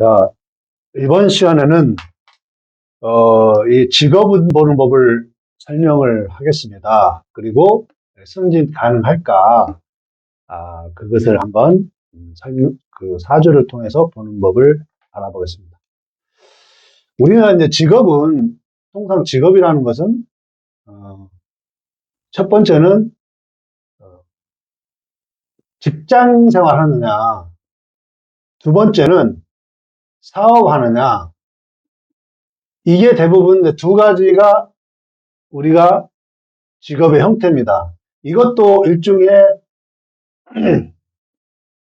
자, 이번 시간에는 이 직업은 보는 법을 설명을 하겠습니다. 그리고 승진 가능할까? 그것을 한번 그 사주를 통해서 보는 법을 알아보겠습니다. 우리가 이제 직업은 통상 직업이라는 것은 첫 번째는 직장 생활하느냐, 두 번째는 사업하느냐, 이게 대부분 두 가지가 우리가 직업의 형태입니다. 이것도 일종의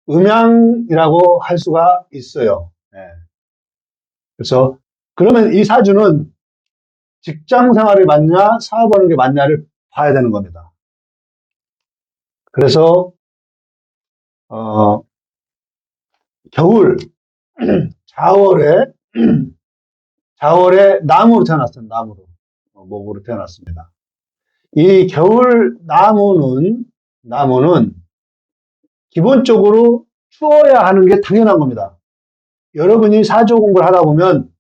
음양이라고 할 수가 있어요. 그래서 그러면 이 사주는 직장 생활이 맞냐, 사업하는 게 맞냐를 봐야 되는 겁니다. 그래서 겨울 자월에 나무로 태어났어요. 나무로 목으로 태어났습니다. 이 겨울 나무는 기본적으로 추워야 하는 게 당연한 겁니다. 여러분이 사주 공부를 하다 보면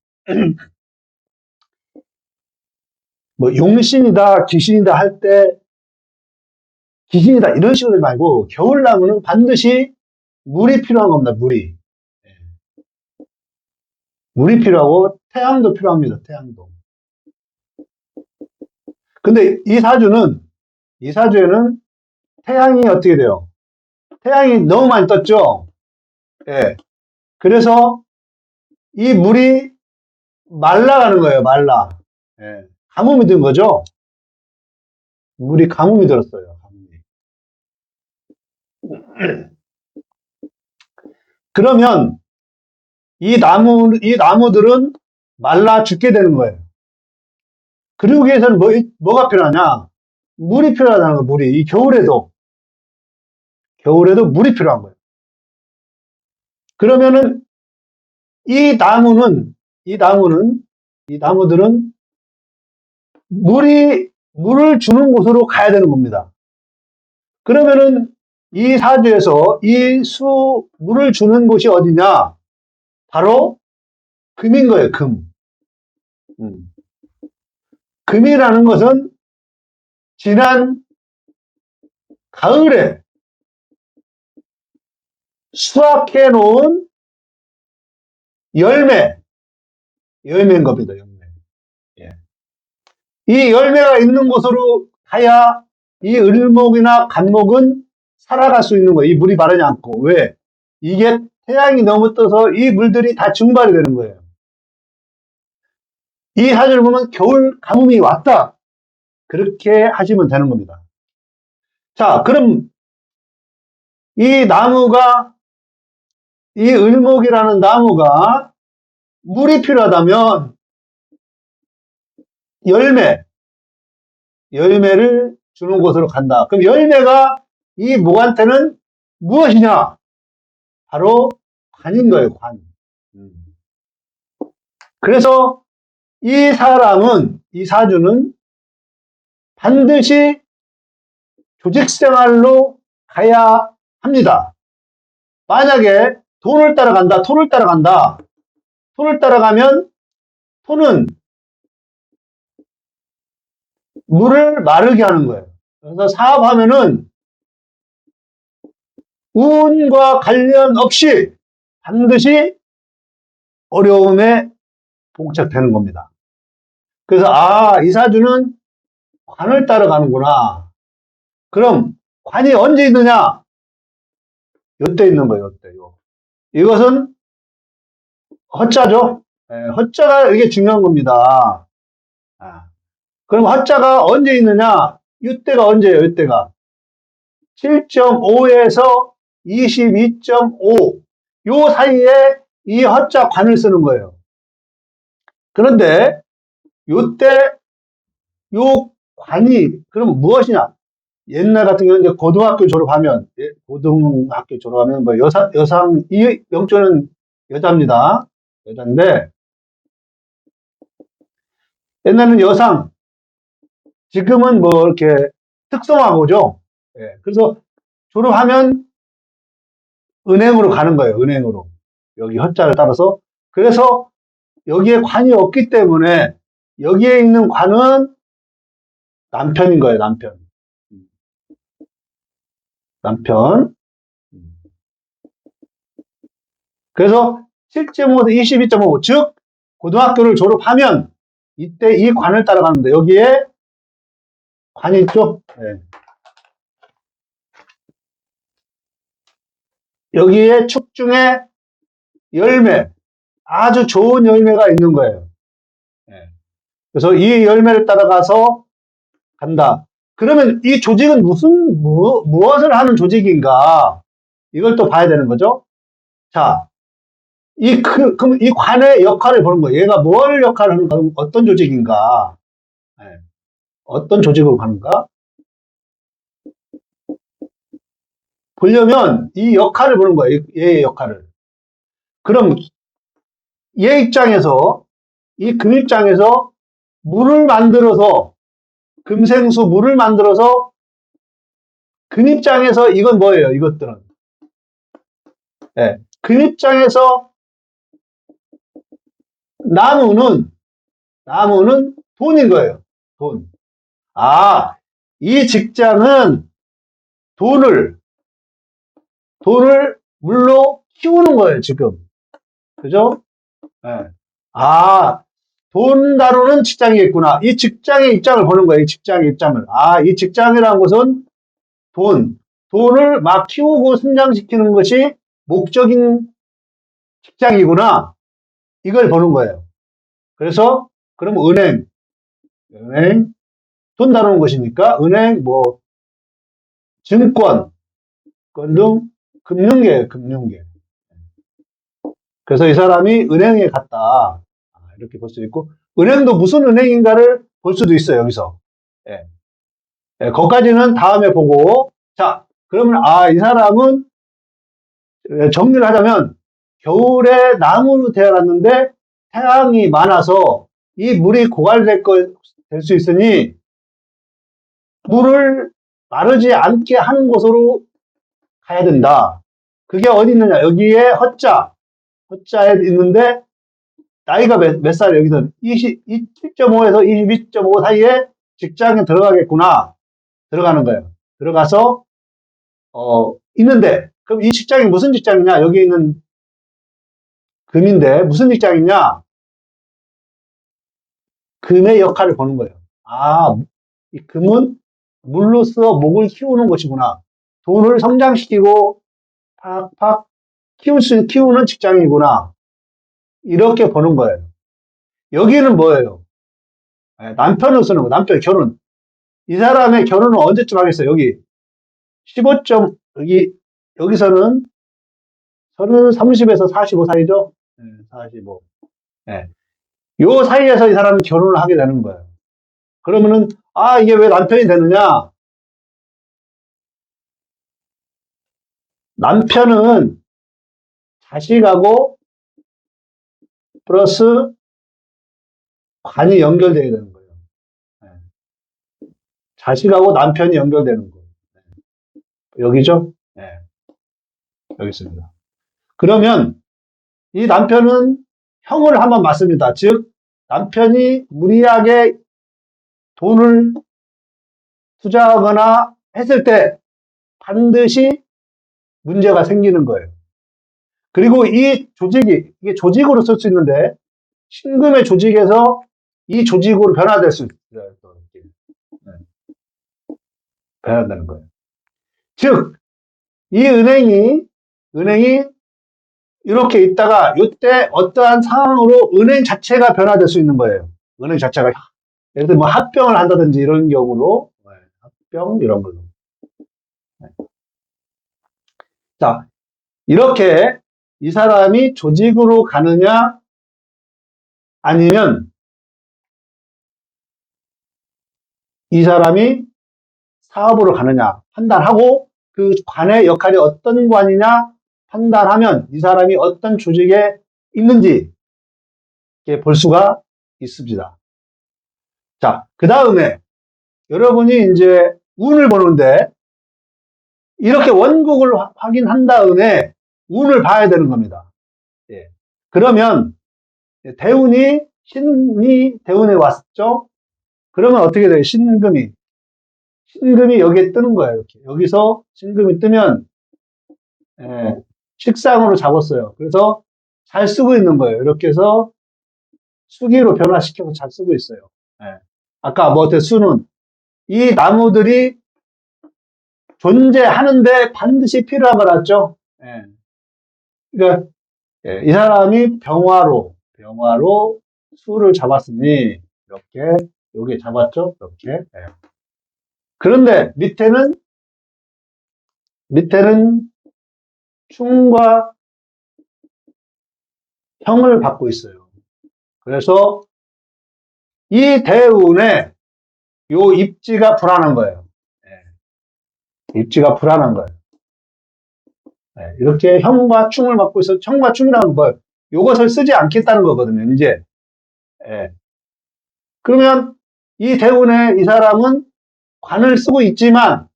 뭐 용신이다, 귀신이다 할 때 귀신이다 이런 식으로 하지 말고 겨울나무는 반드시 물이 필요한 겁니다. 물이 필요하고 태양도 필요합니다. 태양도. 근데 이 사주에는 태양이 어떻게 돼요? 태양이 너무 많이 떴죠? 예. 그래서 이 물이 말라가는 거예요. 말라. 예. 가뭄이 든 거죠? 물이 가뭄이 들었어요. 그러면 이 나무들은 말라 죽게 되는 거예요. 그러기 위해서는 뭐가 필요하냐? 물이 필요하다는 거예요. 물이. 이 겨울에도 물이 필요한 거예요. 그러면은 이 나무들은 물을 주는 곳으로 가야 되는 겁니다. 그러면은 이 사주에서 물을 주는 곳이 어디냐? 바로 금인 거예요, 금. 금이라는 것은 지난 가을에 수확해 놓은 열매인 겁니다, 열매. 예. 이 열매가 있는 곳으로 가야 이 을목이나 간목은 살아갈 수 있는 거예요. 이 물이 마르지 않고. 왜? 이게 태양이 너무 떠서 이 물들이 다 증발이 되는 거예요. 이 사주를 보면 겨울 가뭄이 왔다. 그렇게 하시면 되는 겁니다. 자, 그럼 이 을목이라는 나무가 물이 필요하다면 열매를 주는 곳으로 간다. 그럼 열매가 이 목한테는 무엇이냐? 바로 관인 거예요, 관. 그래서 이 사주는 반드시 조직생활로 가야 합니다. 만약에 돈을 따라가면 돈은 물을 마르게 하는 거예요. 그래서 사업하면은 운과 관련 없이 반드시 어려움에 봉착되는 겁니다. 그래서 이 사주는 관을 따라가는구나. 그럼 관이 언제 있느냐? 요때 있는 거예요. 요때요. 이것은 허자죠. 허자가 이게 중요한 겁니다. 그럼 허자가 언제 있느냐? 이때가 언제예요? 이때가 7.5에서 22.5 요 사이에 이 허자 관을 쓰는 거예요. 그런데 요때 요 관이 그럼 무엇이냐? 옛날 같은 경우는 이제 고등학교 졸업하면 뭐 여상 이 명조는 여자입니다. 여자인데 옛날에는 여상, 지금은 뭐 이렇게 특성화고죠. 그래서 졸업하면 은행으로 가는 거예요. 은행으로. 여기 허자를 따라서 그래서 여기에 관이 없기 때문에 여기에 있는 관은 남편인 거예요, 남편. 남편. 그래서 7.5도 22.5, 즉 고등학교를 졸업하면 이때 이 관을 따라가는데 여기에 관이 있죠? 네. 여기에 축 중에 열매, 아주 좋은 열매가 있는 거예요. 네. 그래서 이 열매를 따라가서 간다. 그러면 이 조직은 무엇을 하는 조직인가? 이걸 또 봐야 되는 거죠. 자, 그럼 이 관의 역할을 보는 거예요. 얘가 뭘 역할을 하는가? 어떤 조직인가? 네. 어떤 조직으로 가는가? 보려면 이 역할을 보는 거예요. 얘의 역할을. 그럼 얘 입장에서, 이 금 입장에서 물을 만들어서, 금생수 물을 만들어서 금 입장에서 이건 뭐예요? 이것들은. 네. 금 입장에서 나무는 돈인 거예요. 돈. 아, 이 직장은 돈을 물로 키우는 거예요, 지금. 그죠? 네. 아, 돈 다루는 직장이겠구나. 이 직장의 입장을 보는 거예요, 이 직장의 입장을. 아, 이 직장이라는 것은 돈을 막 키우고 성장시키는 것이 목적인 직장이구나. 이걸 보는 거예요. 그래서, 그럼 은행, 돈 다루는 것이니까, 은행, 증권, 등 금융계예요, 금융계. 그래서 이 사람이 은행에 갔다. 이렇게 볼 수 있고, 은행도 무슨 은행인가를 볼 수도 있어요, 여기서. 예. 예, 거기까지는 다음에 보고, 자, 그러면, 이 사람은, 정리를 하자면, 겨울에 나무로 태어났는데, 태양이 많아서, 이 물이 고갈될 될 수 있으니, 물을 마르지 않게 하는 곳으로 가야 된다. 그게 어디 있느냐? 여기에 허자에 있는데, 나이가 몇 살이에요? 여기서 27.5에서 22.5 사이에 직장에 들어가겠구나. 들어가는 거예요. 들어가서, 있는데, 그럼 이 직장이 무슨 직장이냐? 여기 있는 금인데, 무슨 직장이냐? 금의 역할을 보는 거예요. 이 금은 물로써 목을 키우는 것이구나. 돈을 성장시키고, 팍팍 키우는 직장이구나. 이렇게 보는 거예요. 여기는 뭐예요? 남편을 쓰는 거, 남편 결혼. 이 사람의 결혼은 언제쯤 하겠어요? 여기 15점, 여기서는 30에서 45 사이죠? 45. 네. 요 사이에서 이 사람은 결혼을 하게 되는 거예요. 그러면은, 이게 왜 남편이 되느냐? 남편은 자식하고 플러스 관이 연결되어야 되는 거예요. 네. 자식하고 남편이 연결되는 거예요. 여기죠? 네. 여기 있습니다. 그러면 이 남편은 형을 한번 맞습니다. 즉, 남편이 무리하게 돈을 투자하거나 했을 때 반드시 문제가 생기는 거예요. 그리고 이 조직이, 이게 조직으로 쓸 수 있는데, 신금의 조직에서 이 조직으로 변화될 수 있어요. 변화되는 거예요. 즉, 이 은행이 이렇게 있다가 이때 어떠한 상황으로 은행 자체가 변화될 수 있는 거예요. 은행 자체가 예를 들어 합병을 한다든지 이런 경우로 합병 이런 걸로. 자, 이렇게 이 사람이 조직으로 가느냐 아니면 이 사람이 사업으로 가느냐 판단하고 그 관의 역할이 어떤 관이냐 판단하면 이 사람이 어떤 조직에 있는지 볼 수가 있습니다. 자, 그 다음에 여러분이 이제 운을 보는데 이렇게 원국을 확인한 다음에 운을 봐야 되는 겁니다. 예. 그러면 신이 대운에 왔죠? 그러면 어떻게 돼요? 신금이 여기에 뜨는 거예요. 이렇게. 여기서 신금이 뜨면, 예, 식상으로 잡았어요. 그래서 잘 쓰고 있는 거예요. 이렇게 해서 수기로 변화시켜서 잘 쓰고 있어요. 예. 아까 뭐 어때? 수는 이 나무들이 존재하는데 반드시 필요한 걸 알았죠? 예. 그러니까 예, 이 사람이 병화로 수를 잡았으니 이렇게 여기 잡았죠? 이렇게. 예. 그런데 밑에는 충과 형을 받고 있어요. 그래서 이 대운에 요 입지가 불안한 거예요. 예. 입지가 불안한 거예요. 예. 이렇게 형과 충을 받고 있어. 형과 충이라는 걸 요것을 쓰지 않겠다는 거거든요. 이제. 예. 그러면 이 대운에 이 사람은 관을 쓰고 있지만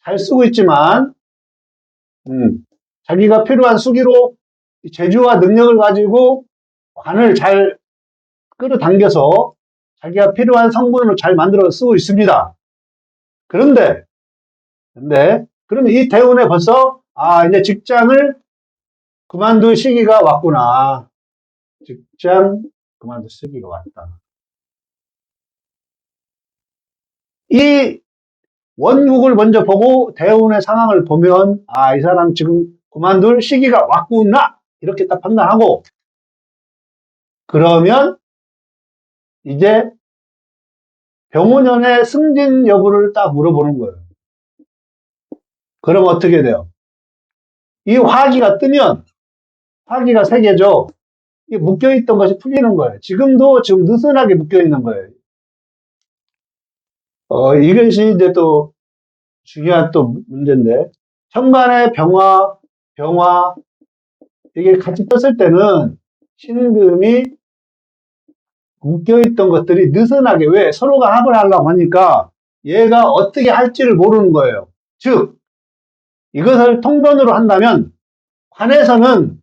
잘 쓰고 있지만 자기가 필요한 수기로 재주와 능력을 가지고 관을 잘 끌어당겨서 자기가 필요한 성분을 잘 만들어 쓰고 있습니다. 그런데 그러면 이 대운에 벌써 이제 직장을 그만둘 시기가 왔구나. 직장 그만둘 시기가 왔다. 이 원국을 먼저 보고 대운의 상황을 보면 이 사람 지금 그만둘 시기가 왔구나 이렇게 딱 판단하고 그러면 이제 병원연의 승진 여부를 딱 물어보는 거예요. 그럼 어떻게 돼요? 이 화기가 뜨면 화기가 세 개죠. 이 묶여있던 것이 풀리는 거예요. 지금도 지금 느슨하게 묶여있는 거예요. 이것이 이제 또 중요한 또 문제인데 천간의 병화 이게 같이 떴을 때는 신금이 묶여있던 것들이 느슨하게 왜 서로가 합을 하려고 하니까 얘가 어떻게 할지를 모르는 거예요. 즉 이것을 통변으로 한다면 관에서는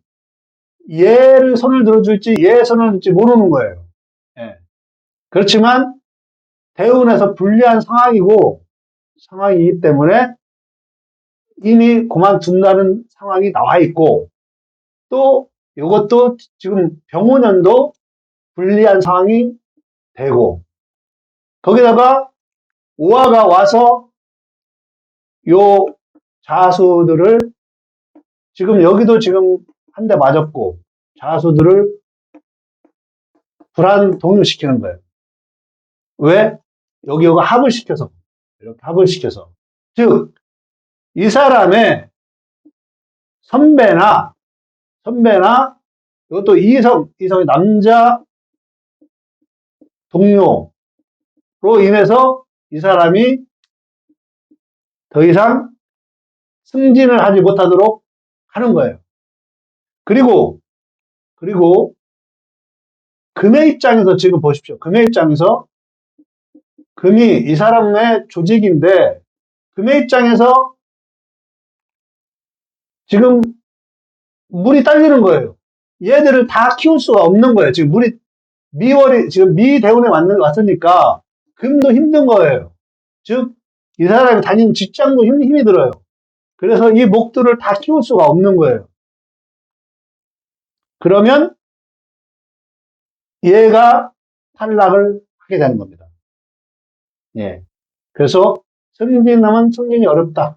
얘를 손을 들어줄지 얘 손을 들지 모르는 거예요. 예. 그렇지만 대운에서 불리한 상황이기 때문에 이미 그만둔다는 상황이 나와 있고 또 이것도 지금 병원연도 불리한 상황이 되고 거기다가 오화가 와서 요 자수들을 지금 여기도 지금 한 대 맞았고 자수들을 불안 동요시키는 거예요. 왜? 여기가 합을 시켜서 이렇게 합을 시켜서 즉 이 사람의 선배나 이것도 이성의 남자 동료로 인해서 이 사람이 더 이상 승진을 하지 못하도록 하는 거예요. 그리고 금의 입장에서 지금 보십시오. 금의 입장에서 금이 이 사람의 조직인데 금의 입장에서 지금 물이 딸리는 거예요. 얘들을 다 키울 수가 없는 거예요. 지금 지금 미대운에 왔으니까 금도 힘든 거예요. 즉, 이 사람이 다니는 직장도 힘이 들어요. 그래서 이 목들을 다 키울 수가 없는 거예요. 그러면 얘가 탈락을 하게 되는 겁니다. 예. 그래서 승진하면 승진이 어렵다.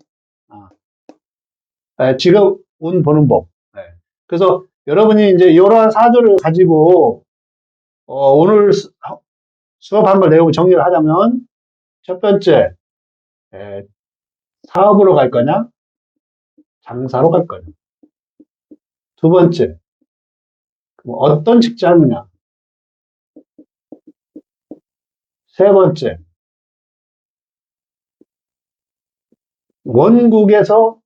지금 운 보는 법. 그래서 여러분이 이제 이러한 사주를 가지고 오늘 수업한 걸 내용 정리를 하자면 첫 번째 사업으로 갈 거냐 장사로 갈 거냐 두 번째 어떤 직장이냐 세 번째 원국에서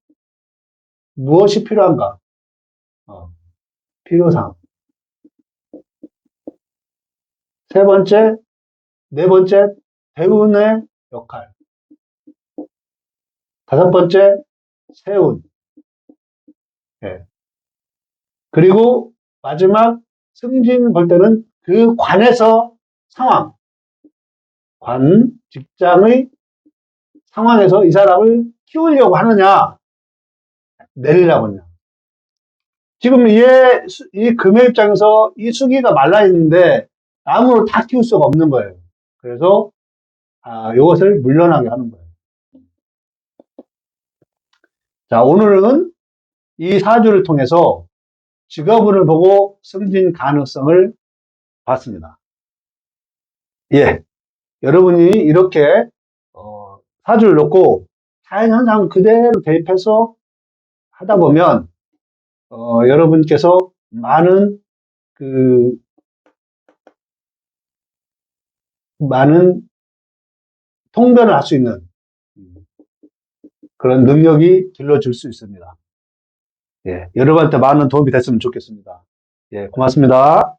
무엇이 필요한가 필요사항 세 번째 네 번째 대운의 역할 다섯 번째 세운 그리고 마지막 승진 볼 때는 그 관에서 상황, 직장의 상황에서 이 사람을 키우려고 하느냐, 내리려고 하느냐. 지금 이 금의 입장에서 이 수기가 말라있는데 나무를 다 키울 수가 없는 거예요. 그래서, 이것을 물러나게 하는 거예요. 자, 오늘은 이 사주를 통해서 직업운을 보고 승진 가능성을 봤습니다. 예. 여러분이 이렇게, 사주를 놓고 자연현상 그대로 대입해서 하다 보면, 여러분께서 많은 통변을 할 수 있는 그런 능력이 길러질 수 있습니다. 예. 여러분한테 많은 도움이 됐으면 좋겠습니다. 예. 고맙습니다.